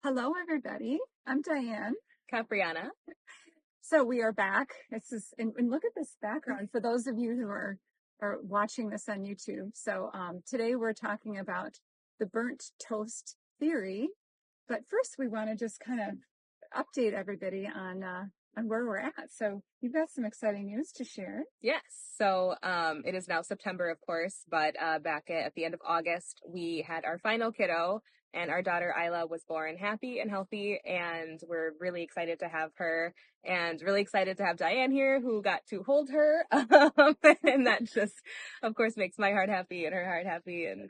Hello, everybody. I'm Diane. Capriana. So we are back. And look at this background for those of you who are watching this on YouTube. So today we're talking about the burnt toast theory. But first, we want to just kind of update everybody on where we're at. So you've got some exciting news to share. Yes. So it is now September, of course, but back at the end of August, we had our final kiddo, and our daughter Isla was born happy and healthy, and we're really excited to have her, and really excited to have Diane here, who got to hold her, and that just, of course, makes my heart happy and her heart happy, and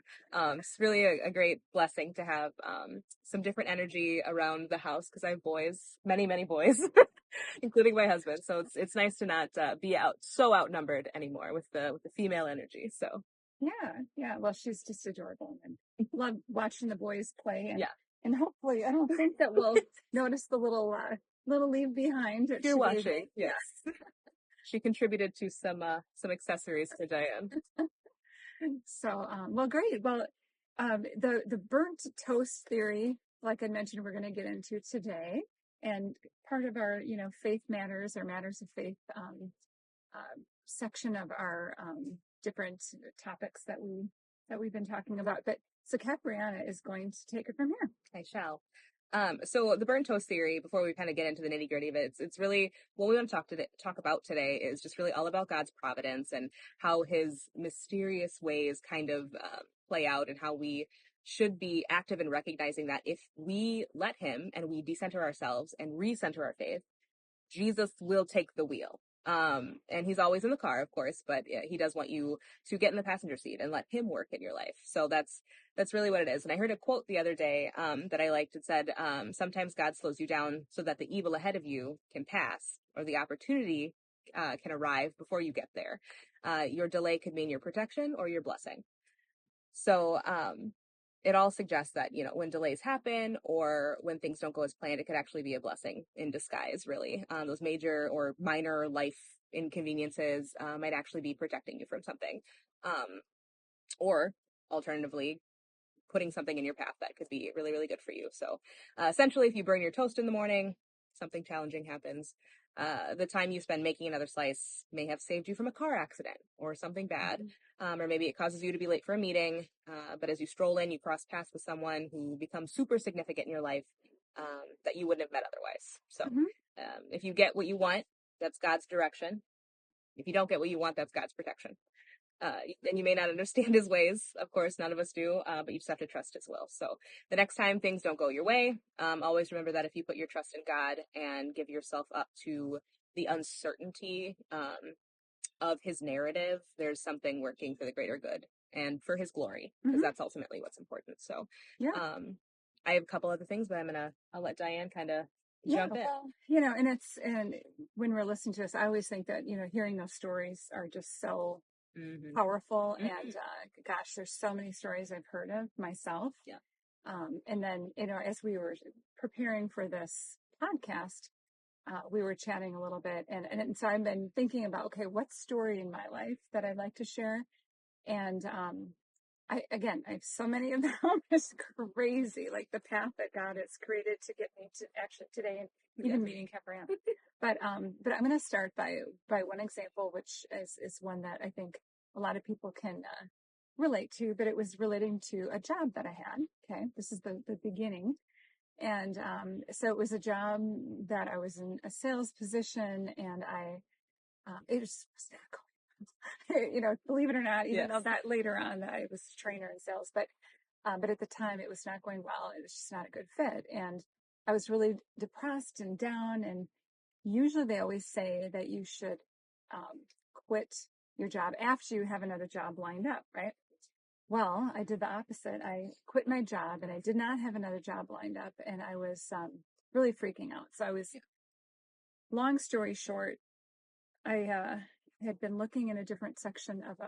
it's really a great blessing to have some different energy around the house because I have boys, many, many boys. Including my husband. So it's nice to not be so outnumbered anymore with the female energy. So Yeah. Well, she's just adorable and love watching the boys play. yeah, And hopefully, I don't think that we'll notice the little leave behind that you're she gave watching. me. Yes, she contributed to some accessories for Diane. So, well, great. Well, the burnt toast theory, like I mentioned, we're going to get into today, and part of our faith matters or matters of faith section of our different topics that we've been talking about. But so Capriana is going to take it from here. I shall. So the burnt toast theory, before we kind of get into the nitty gritty of it, it's really what we want to talk about today is just really all about God's providence and how his mysterious ways kind of play out, and how we should be active in recognizing that if we let him and we decenter ourselves and recenter our faith, Jesus will take the wheel. And he's always in the car, of course, but yeah, he does want you to get in the passenger seat and let him work in your life. So that's really what it is. And I heard a quote the other day that I liked. It said, sometimes God slows you down so that the evil ahead of you can pass, or the opportunity can arrive before you get there. Your delay could mean your protection or your blessing. So it all suggests that, when delays happen or when things don't go as planned, it could actually be a blessing in disguise, really. Those major or minor life inconveniences might actually be protecting you from something. Or alternatively, putting something in your path that could be really, really good for you. So essentially, if you burn your toast in the morning, something challenging happens. The time you spend making another slice may have saved you from a car accident or something bad. Or maybe it causes you to be late for a meeting. But as you stroll in, you cross paths with someone who becomes super significant in your life that you wouldn't have met otherwise. So if you get what you want, that's God's direction. If you don't get what you want, that's God's protection. And you may not understand his ways. Of course, none of us do, but you just have to trust his will. So the next time things don't go your way, always remember that if you put your trust in God and give yourself up to the uncertainty of his narrative, there's something working for the greater good and for his glory, because that's ultimately what's important. So I have a couple other things, but I'll let Diane kind of jump in. Well, and when we're listening to this, I always think that, hearing those stories are just so powerful. And gosh, there's so many stories I've heard of myself. Yeah. And then, as we were preparing for this podcast, we were chatting a little bit, and so I've been thinking about, okay, what story in my life that I'd like to share. And I have so many of them. It's crazy, like the path that God has created to get me to actually today, and even meeting Capriana. But I'm going to start by one example, which is one that I think a lot of people can relate to. But it was relating to a job that I had. Okay, this is the beginning, and so it was a job that I was in a sales position, and it was not going. Believe it or not, even though that later on I was a trainer in sales, but at the time it was not going well. It was just not a good fit. And I was really depressed and down. And usually they always say that you should quit your job after you have another job lined up, right? Well, I did the opposite. I quit my job and I did not have another job lined up. And I was really freaking out. So long story short, I had been looking in a different section of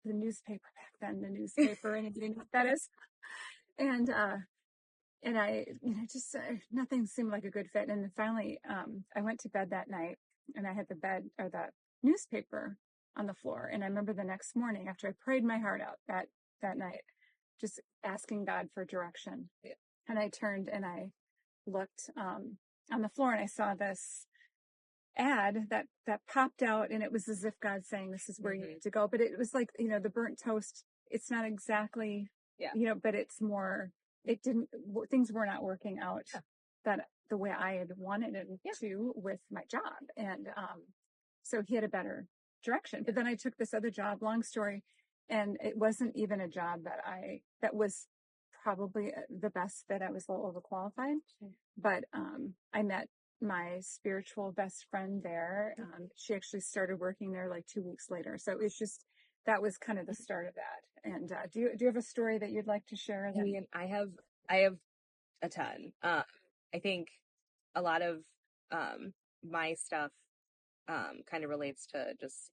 the newspaper back then, the newspaper, and you know what that is. And I, just nothing seemed like a good fit. And then finally, I went to bed that night, and I had the newspaper on the floor. And I remember the next morning, after I prayed my heart out that night, just asking God for direction. Yeah. And I turned and I looked on the floor and I saw this ad that popped out, and it was as if God saying, "This is where you need to go." But it was like, the burnt toast. It's not exactly, Yeah. but it's more. It didn't. Things were not working out that the way I had wanted it to with my job, and so he had a better direction. But then I took this other job. Long story, and it wasn't even a job that was probably the best fit. I was a little overqualified, but I met my spiritual best friend there. She actually started working there like 2 weeks later. So it's just, that was kind of the start of that. And do you have a story that you'd like to share? I mean, I have a ton. I think a lot of my stuff kind of relates to just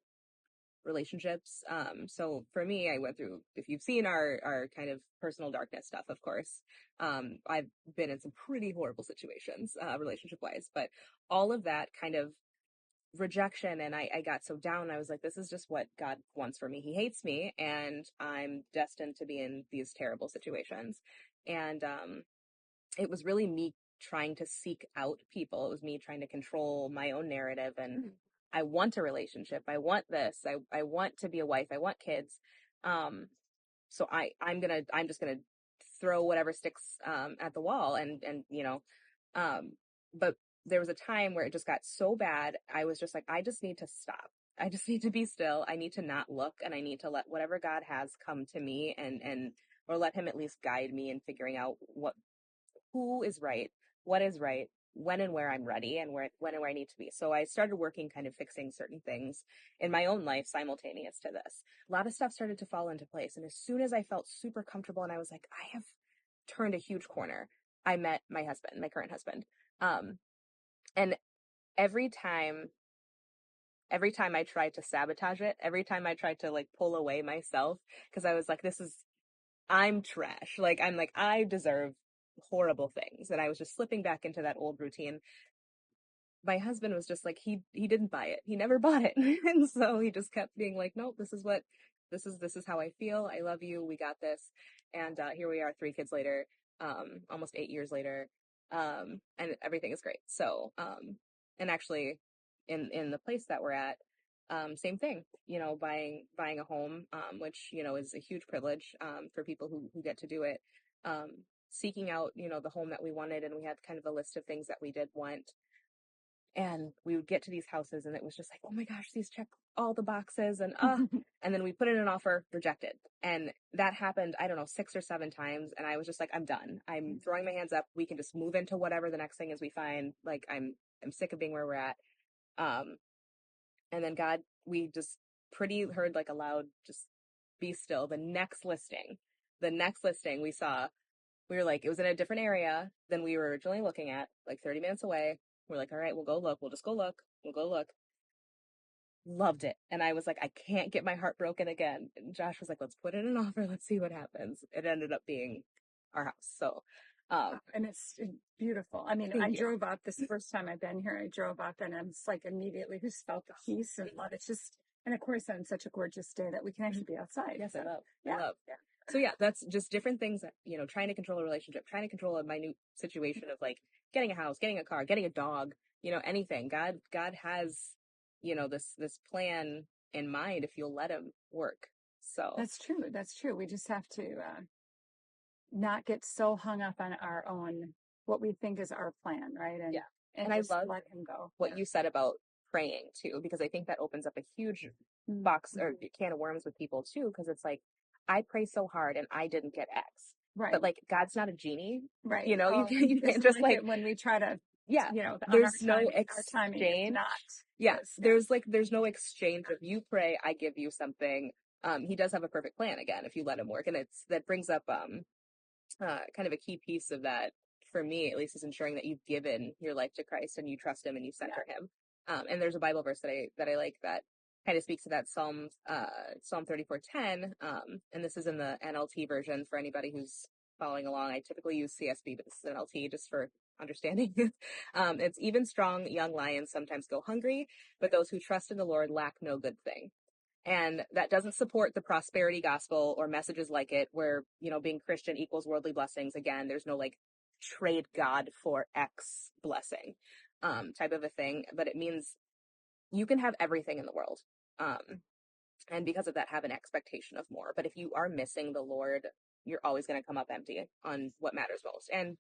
relationships. So for me, I went through, if you've seen our kind of personal darkness stuff, of course, I've been in some pretty horrible situations, relationship wise, but all of that kind of rejection, and I got so down. I was like, this is just what God wants for me. He hates me, and I'm destined to be in these terrible situations. And it was really me trying to seek out people. It was me trying to control my own narrative. And I want a relationship. I want this. I want to be a wife. I want kids. So I'm just gonna throw whatever sticks at the wall, and but there was a time where it just got so bad. I was just like, I just need to stop. I just need to be still. I need to not look, and I need to let whatever God has come to me, and or let him at least guide me in figuring out who is right, what is right, when and where I'm ready, and when and where I need to be. So I started working, kind of fixing certain things in my own life simultaneous to this. A lot of stuff started to fall into place. And as soon as I felt super comfortable and I was like, I have turned a huge corner, I met my husband, my current husband. And every time I tried to sabotage it, every time I tried to like pull away myself, because I was like, I'm trash. I deserve horrible things. And I was just slipping back into that old routine. My husband was just like, he didn't buy it. He never bought it. And so he just kept being like, nope, this is how I feel. I love you. We got this. And here we are 3 kids later, almost 8 years later. And everything is great. So, and actually in the place that we're at, same thing, buying a home, which, is a huge privilege, for people who get to do it. Seeking out, the home that we wanted, and we had kind of a list of things that we did want. And we would get to these houses and it was just like, oh my gosh, these check all the boxes, and and then we put in an offer, rejected. And that happened, I don't know, 6 or 7 times. And I was just like, I'm done. I'm throwing my hands up. We can just move into whatever the next thing is we find. Like I'm sick of being where we're at. And then God, we just pretty heard like a loud, just be still. The next listing we saw, we were like, it was in a different area than we were originally looking at, like 30 minutes away. We're like, all right, we'll go look. We'll just go look. We'll go look. Loved it. And I was like, I can't get my heart broken again. And Josh was like, let's put in an offer. Let's see what happens. It ended up being our house. So, and it's beautiful. I mean, I drove up this first time I've been here. I drove up and it's like immediately just felt the peace and love. It's just, and of course, on such a gorgeous day that we can actually be outside. Yes, so, I love. Yeah. I love. Yeah. So yeah, that's just different things that, trying to control a relationship, trying to control a minute situation of like getting a house, getting a car, getting a dog, anything. God has, this plan in mind if you'll let him work. So that's true. That's true. We just have to not get so hung up on our own, what we think is our plan, right? And I just love let him go. what you said about praying too, because I think that opens up a huge box or can of worms with people too, because it's like, I pray so hard and I didn't get X. Right. But like, God's not a genie. Right. You can't just like when we try to, there's no our timing is not. Yes. There's no exchange of you pray, I give you something. He does have a perfect plan again, if you let him work. And that brings up, kind of a key piece of that for me, at least, is ensuring that you've given your life to Christ and you trust him and you center him. And there's a Bible verse that I like that kind of speaks to that, Psalm 34:10. And this is in the NLT version for anybody who's following along. I typically use CSB, but this is NLT just for understanding. It's, even strong young lions sometimes go hungry, but those who trust in the Lord lack no good thing. And that doesn't support the prosperity gospel or messages like it, where, being Christian equals worldly blessings. Again, there's no like trade God for X blessing, type of a thing. But it means you can have everything in the world. And because of that, have an expectation of more. But if you are missing the Lord, you're always going to come up empty on what matters most, and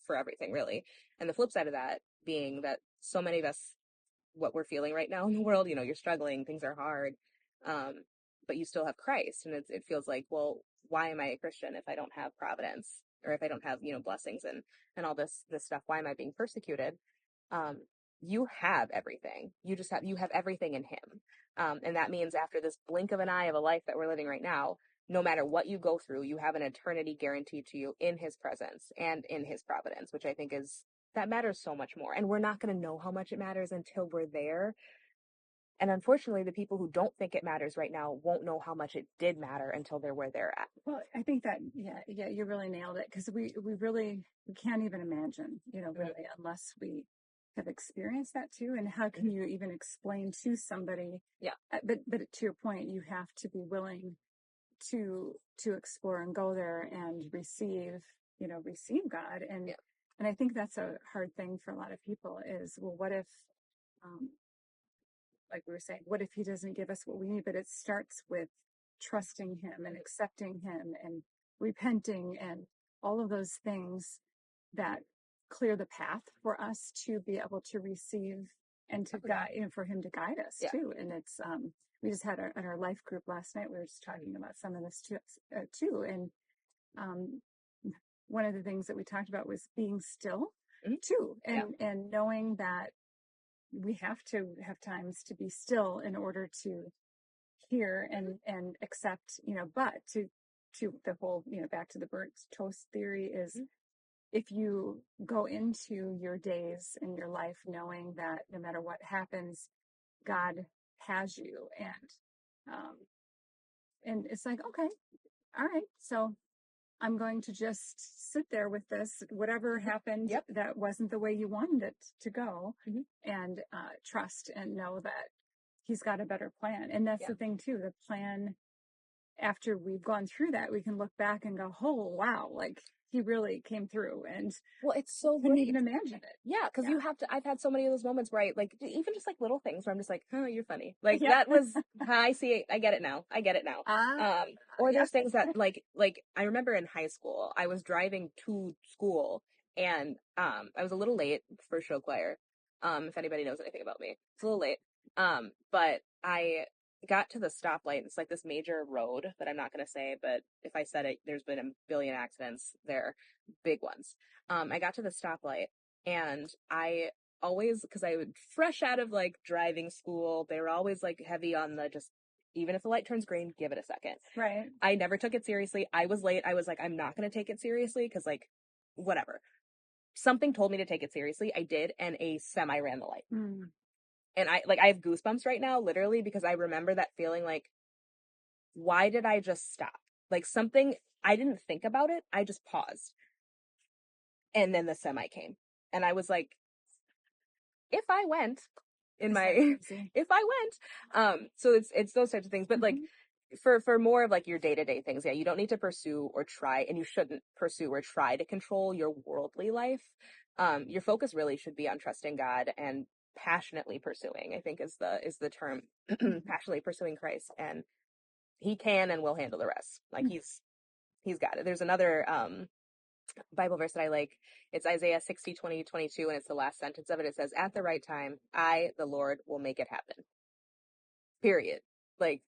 for everything, really. And the flip side of that being that so many of us, what we're feeling right now in the world, you're struggling, things are hard, but you still have Christ. And it feels like, well, why am I a Christian if I don't have providence, or if I don't have, blessings and all this stuff? Why am I being persecuted? You have everything. You have everything in him. And that means after this blink of an eye of a life that we're living right now, no matter what you go through, you have an eternity guaranteed to you in his presence and in his providence, which I think that matters so much more. And we're not going to know how much it matters until we're there. And unfortunately, the people who don't think it matters right now won't know how much it did matter until they're where they're at. Well, I think that, yeah, you really nailed it, because we can't even imagine, really, unless we have experienced that too. And how can you even explain to somebody? Yeah. But to your point, you have to be willing to explore and go there and receive God. And I think that's a hard thing for a lot of people is, well, what if, like we were saying, what if he doesn't give us what we need? But it starts with trusting him and accepting him and repenting and all of those things that clear the path for us to be able to receive and to guide, for him to guide us too. And it's, we just had our life group last night. We were just talking about some of this too. And, one of the things that we talked about was being still too. And knowing that we have to have times to be still in order to hear and accept, but to the whole, back to the burnt toast theory is, if you go into your days in your life knowing that no matter what happens, God has you, and it's like, okay, all right, so I'm going to just sit there with this, whatever happened that wasn't the way you wanted it to go, and trust and know that he's got a better plan. And that's the thing too, the plan, after we've gone through that, we can look back and go, oh, wow, like he really came through. And well, it's so couldn't even imagine it. Yeah, because you have to. I've had so many of those moments where even just like little things where I'm just like, oh, you're funny. Like that was how I see it. I get it now. Or there's things that like I remember in high school, I was driving to school and I was a little late for show choir. If anybody knows anything about me, it's a little late. But I got to the stoplight. It's like this major road that I'm not going to say, but if I said it, there's been a billion accidents there, big ones. I got to the stoplight and I always, because I would fresh out of like driving school, they were always like heavy on the just, even if the light turns green, give it a second. Right. I never took it seriously. I was late. I was like, I'm not going to take it seriously because like, whatever. Something told me to take it seriously. I did, and a semi ran the light. And I have goosebumps right now, literally, because I remember that feeling like, why did I just stop? Like something, I didn't think about it. I just paused. And then the semi came. And I was like, if I went, so it's those types of things. But like, for more of like your day-to-day things, you don't need to pursue or try, and you shouldn't pursue or try to control your worldly life. Your focus really should be on trusting God and passionately pursuing, I think is the term, passionately pursuing Christ, and he can and will handle the rest. Like he's got it. There's another Bible verse that I like. It's Isaiah 60:20-22, and it's the last sentence of it. It says, at the right time, I, the Lord, will make it happen. Period. Like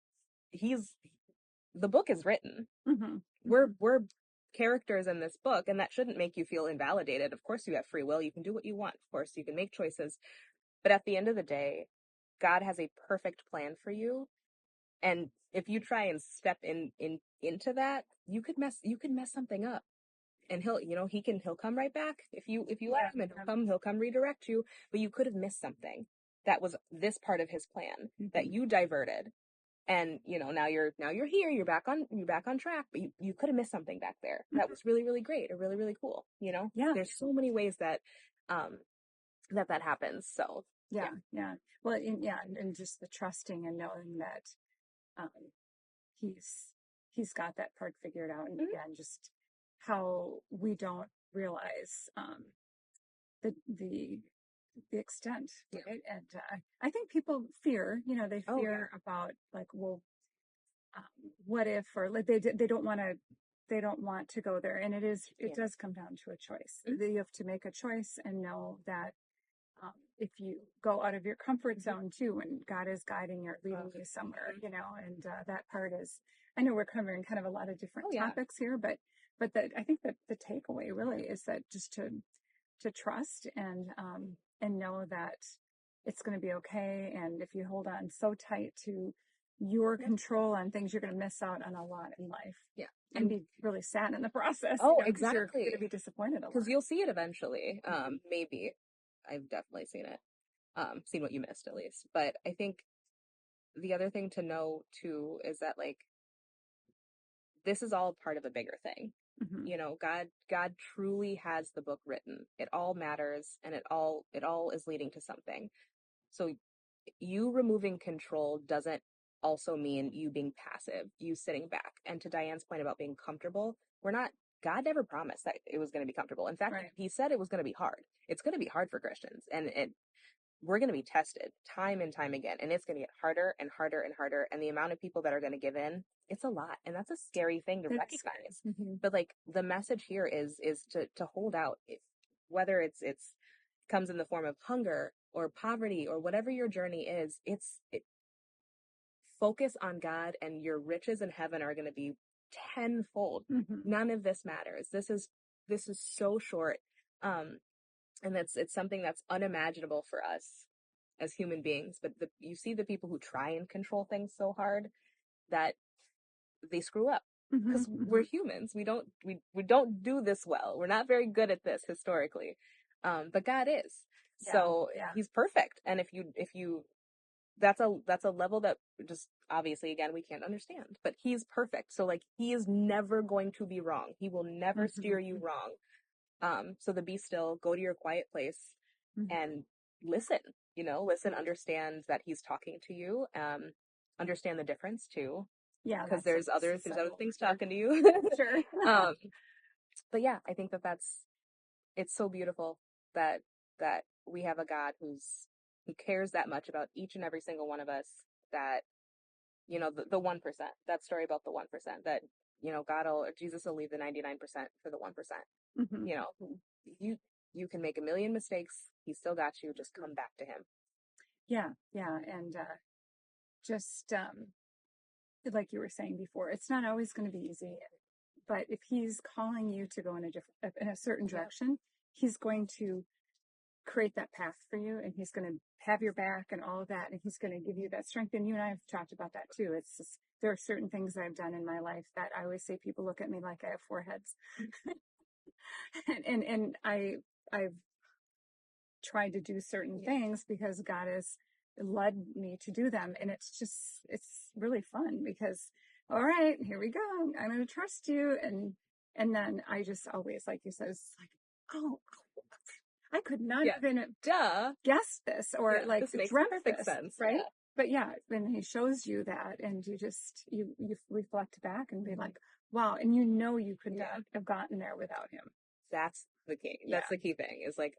the book is written. We're characters in this book, and that shouldn't make you feel invalidated. Of course you have free will. You can do what you want. Of course you can make choices. But at the end of the day, God has a perfect plan for you. And if you try and step into that, you could mess something up. And he'll come right back if you let him, and he'll come redirect you. But you could have missed something that was this part of his plan that you diverted. And now you're here, you're back on track, but you could have missed something back there that was really, really great or really, really cool. There's so many ways that that happens. So well, and just the trusting and knowing that he's got that part figured out. And again, just how we don't realize the extent, Yeah. right? And I think people fear, they Oh, yeah. fear about like, well, what if, or like they don't want to go there, and it Yeah. does come down to a choice. Mhm. You have to make a choice and know that if you go out of your comfort zone too, and God is guiding you or leading you somewhere, and that part is, I know we're covering kind of a lot of different Oh, yeah. topics here, but I think that the takeaway really is that just to trust and know that it's going to be okay. And if you hold on so tight to your control on things, you're going to miss out on a lot in life. Yeah. And be really sad in the process. Oh, Because you're going exactly. to be disappointed a lot. Because you'll see it eventually. Maybe. I've definitely seen it. Seen what you missed at least. But I think the other thing to know too is that like this is all part of a bigger thing. Mhm. God truly has the book written. It all matters, and it all is leading to something. So you removing control doesn't also mean you being passive, you sitting back. And to Diane's point about being comfortable, God never promised that it was going to be comfortable. In fact, Right. he said it was going to be hard. It's going to be hard for Christians, and we're going to be tested time and time again, and it's going to get harder and harder and harder. And the amount of people that are going to give in, it's a lot, and that's a scary thing to recognize. Mm-hmm. But like the message here is to hold out, whether it's comes in the form of hunger or poverty or whatever your journey is. Focus on God, and your riches in heaven are going to be tenfold. Mm-hmm. None of this matters. This is so short. And it's something that's unimaginable for us as human beings. But you see the people who try and control things so hard that they screw up, because we're humans. We don't do this well. We're not very good at this historically. But God is. So he's perfect. And if you that's a level that just obviously again we can't understand, but he's perfect. So like he is never going to be wrong. He will never steer you wrong. So the be still, go to your quiet place and listen, understand that he's talking to you. Understand the difference too. Yeah. Because There's other things talking to you. Sure. But yeah, I think it's so beautiful that we have a God who cares that much about each and every single one of us, that the 1%, that story about the 1%, that Jesus will leave the 99% for the 1%. You can make a million mistakes, he still got you. Just come back to him. Yeah, and just like you were saying before, it's not always going to be easy, but if he's calling you to go in a certain direction, he's going to create that path for you, and he's going to have your back and all of that, and he's going to give you that strength. And you and I have talked about that too. It's just, there are certain things that I've done in my life that I always say people look at me like I have four heads. and I've tried to do certain things because God has led me to do them. And it's really fun because, all right, here we go. I'm going to trust you. And then I just always, like you said, it's like, oh, I could not even guess this or like this makes dreamt perfect this, sense. right? Yeah. But yeah, when he shows you that, and you reflect back and be like, wow, and you could not have gotten there without him. That's the key. That's the key thing. Is like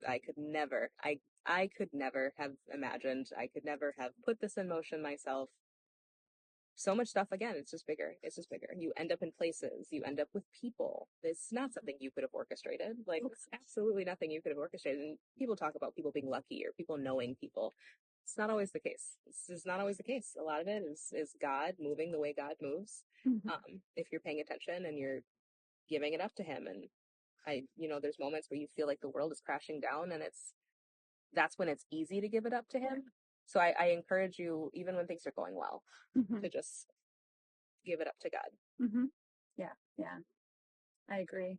I could never have imagined. I could never have put this in motion myself. So much stuff, again, it's just bigger. You end up in places, you end up with people. It's not something you could have orchestrated. Like, it's absolutely nothing you could have orchestrated. And people talk about people being lucky or people knowing people. It's not always the case. This is not always the case. A lot of it is God moving the way God moves. If you're paying attention and you're giving it up to him. And there's moments where you feel like the world is crashing down, and that's when it's easy to give it up to him. So I encourage you, even when things are going well, to just give it up to God. Yeah. I agree.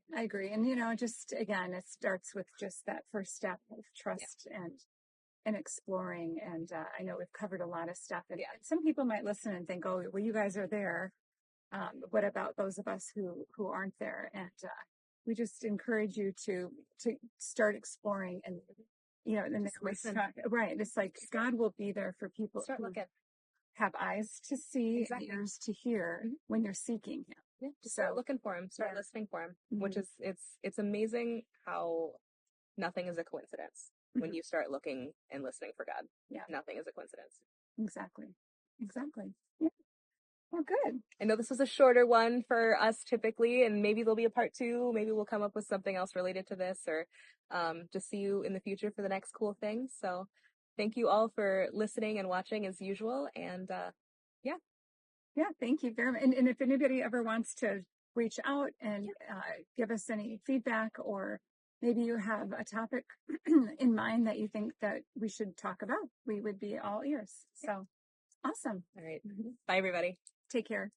And, just again, it starts with just that first step of trust and exploring. And I know we've covered a lot of stuff. And some people might listen and think, oh, well, you guys are there. What about those of us who aren't there? And we just encourage you to start exploring and, and listen. Right. It's like God will be there for people Start who looking. have eyes to see, ears to hear when you're seeking him. Yeah, just start So, looking for him, start yeah. listening for him, which Mhm. is it's amazing how nothing is a coincidence when Mhm. you start looking and listening for God. Yeah, Nothing is a coincidence. exactly. Exactly. Yeah. Well, good. I know this was a shorter one for us typically, and maybe there'll be a part two. Maybe we'll come up with something else related to this, or just see you in the future for the next cool thing. So, thank you all for listening and watching as usual. And yeah, Yeah, thank you very much. And if anybody ever wants to reach out and give us any feedback, or maybe you have a topic in mind that you think that we should talk about, we would be all ears. So awesome. all right. Bye, everybody. Take care.